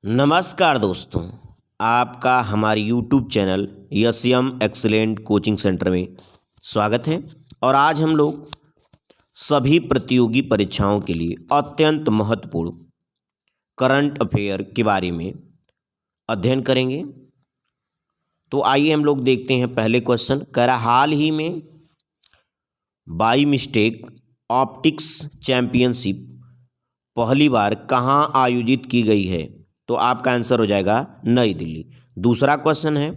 नमस्कार दोस्तों, आपका हमारे YouTube channel yes excellent coaching centre में स्वागत है। और आज हम लोग सभी प्रतियोगी परीक्षाओं के लिए अत्यंत महत्वपूर्ण करंट अफेयर के बारे में अध्ययन करेंगे। तो आइए हम लोग देखते हैं। पहले क्वेश्चन कह रहा, हाल ही में बाई मिस्टेक ऑप्टिक्स चैंपियनशिप पहली बार कहाँ आयोजित की गई है? तो आपका आंसर हो जाएगा नई दिल्ली। दूसरा क्वेश्चन है,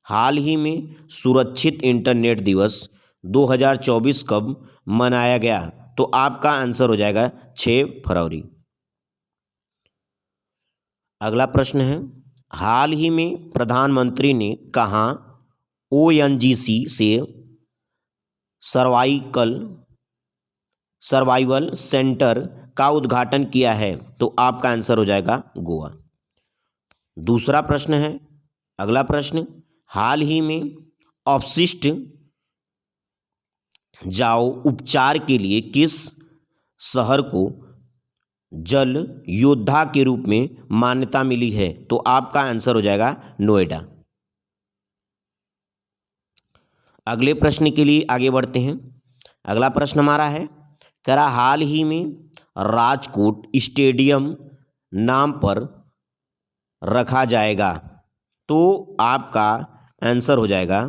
हाल ही में सुरक्षित इंटरनेट दिवस 2024 कब मनाया गया? तो आपका आंसर हो जाएगा 6 फरवरी। अगला प्रश्न है, हाल ही में प्रधानमंत्री ने कहाँ ओएनजीसी से सर्वाइवल सेंटर का उद्घाटन किया है? तो आपका आंसर हो जाएगा गोवा। दूसरा प्रश्न है, अगला प्रश्न, हाल ही में अपशिष्ट जाओ उपचार के लिए किस शहर को जल योद्धा के रूप में मान्यता मिली है? तो आपका आंसर हो जाएगा नोएडा। अगले प्रश्न के लिए आगे बढ़ते हैं। अगला प्रश्न हमारा है, कह रहा, हाल ही में राजकोट स्टेडियम नाम पर रखा जाएगा? तो आपका आंसर हो जाएगा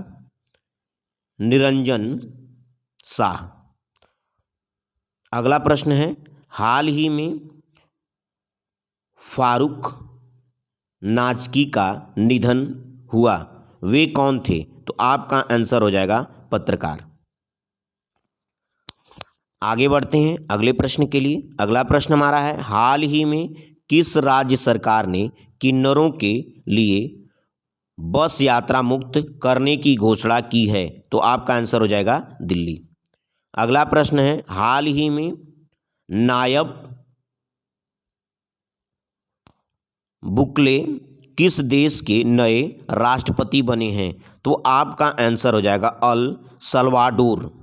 निरंजन शाह। अगला प्रश्न है, हाल ही में फारूक नाचकी का निधन हुआ, वे कौन थे? तो आपका आंसर हो जाएगा पत्रकार। आगे बढ़ते हैं अगले प्रश्न के लिए। अगला प्रश्न हमारा है, हाल ही में किस राज्य सरकार ने किन्नरों के लिए बस यात्रा मुक्त करने की घोषणा की है? तो आपका आंसर हो जाएगा दिल्ली। अगला प्रश्न है, हाल ही में नायब बुकले किस देश के नए राष्ट्रपति बने हैं? तो आपका आंसर हो जाएगा अल सल्वाडोर।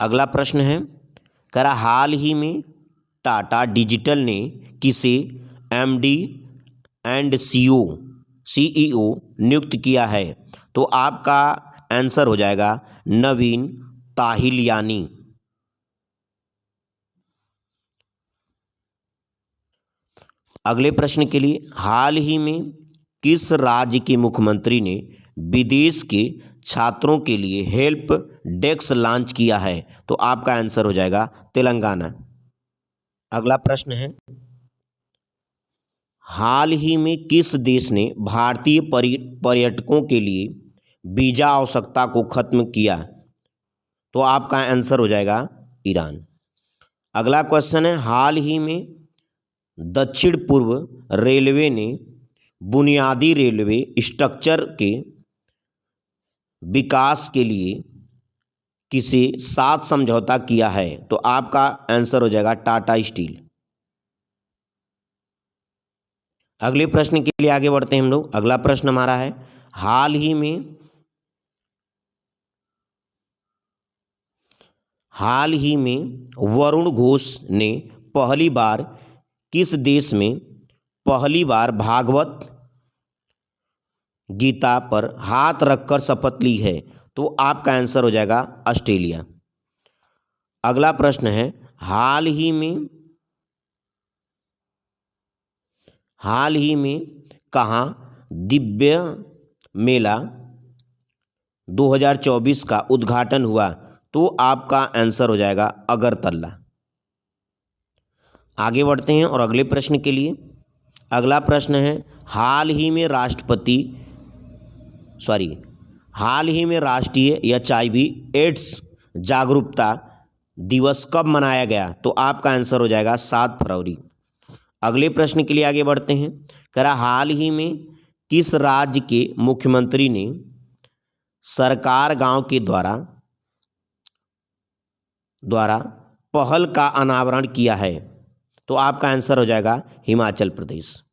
अगला प्रश्न है, कह रहा, हाल ही में टाटा डिजिटल ने किसे एमडी एंड सीईओ नियुक्त किया है? तो आपका आंसर हो जाएगा नवीन ताहिलियानी। अगले प्रश्न के लिए, हाल ही में किस राज्य के मुख्यमंत्री ने विदेश के छात्रों के लिए हेल्प डेस्क लॉन्च किया है? तो आपका आंसर हो जाएगा तेलंगाना। अगला प्रश्न है, हाल ही में किस देश ने भारतीय पर्यटकों के लिए वीजा आवश्यकता को खत्म किया? तो आपका आंसर हो जाएगा ईरान। अगला क्वेश्चन है, हाल ही में दक्षिण पूर्व रेलवे ने बुनियादी रेलवे स्ट्रक्चर के विकास के लिए किसे साथ समझौता किया है? तो आपका आंसर हो जाएगा टाटा स्टील। अगले प्रश्न के लिए आगे बढ़ते हैं हम लोग। अगला प्रश्न हमारा है, हाल ही में वरुण घोष ने पहली बार किस देश में पहली बार भागवत गीता पर हाथ रखकर शपथ ली है? तो आपका आंसर हो जाएगा ऑस्ट्रेलिया। अगला प्रश्न है, हाल ही में कहाँ दिव्य मेला 2024 का उद्घाटन हुआ? तो आपका आंसर हो जाएगा अगरतला। आगे बढ़ते हैं और अगले प्रश्न के लिए। अगला प्रश्न है, हाल ही में राष्ट्रीय एचआईवी एड्स जागरूकता दिवस कब मनाया गया? तो आपका आंसर हो जाएगा 7 फरवरी। अगले प्रश्न के लिए आगे बढ़ते हैं। कह रहा, हाल ही में किस राज्य के मुख्यमंत्री ने सरकार गांव के द्वारा पहल का अनावरण किया है? तो आपका आंसर हो जाएगा हिमाचल प्रदेश।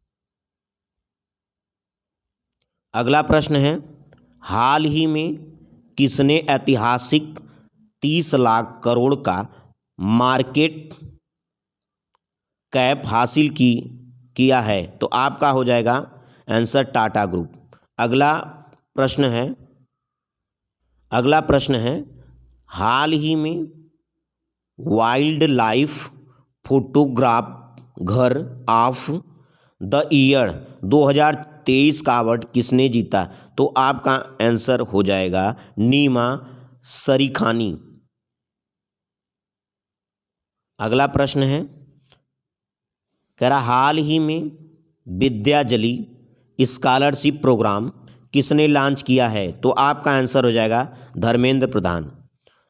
अगला प्रश्न है, हाल ही में किसने ऐतिहासिक 30 लाख करोड़ का मार्केट कैप हासिल किया है? तो आपका हो जाएगा आंसर टाटा ग्रुप। अगला प्रश्न है हाल ही में wild life photographer of the year 2023 का अवार्ड किसने जीता? तो आपका आंसर हो जाएगा नीमा सरीखानी। अगला प्रश्न है कह रहा हाल ही में विद्याजली स्कॉलरशिप प्रोग्राम किसने लॉन्च किया है? तो आपका आंसर हो जाएगा धर्मेंद्र प्रधान।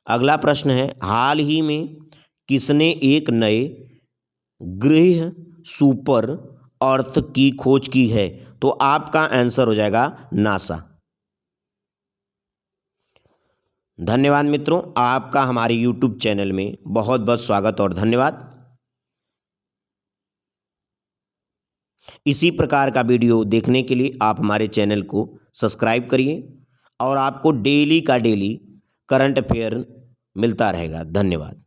अगला प्रश्न है हाल ही में किसने एक नए ग्रह सुपर अर्थ की खोज की है? तो आपका आंसर हो जाएगा नासा। धन्यवाद मित्रों, आपका हमारे YouTube चैनल में बहुत बहुत स्वागत और धन्यवाद। इसी प्रकार का वीडियो देखने के लिए आप हमारे चैनल को सब्सक्राइब करिए और आपको डेली का डेली करंट अफेयर मिलता रहेगा। धन्यवाद।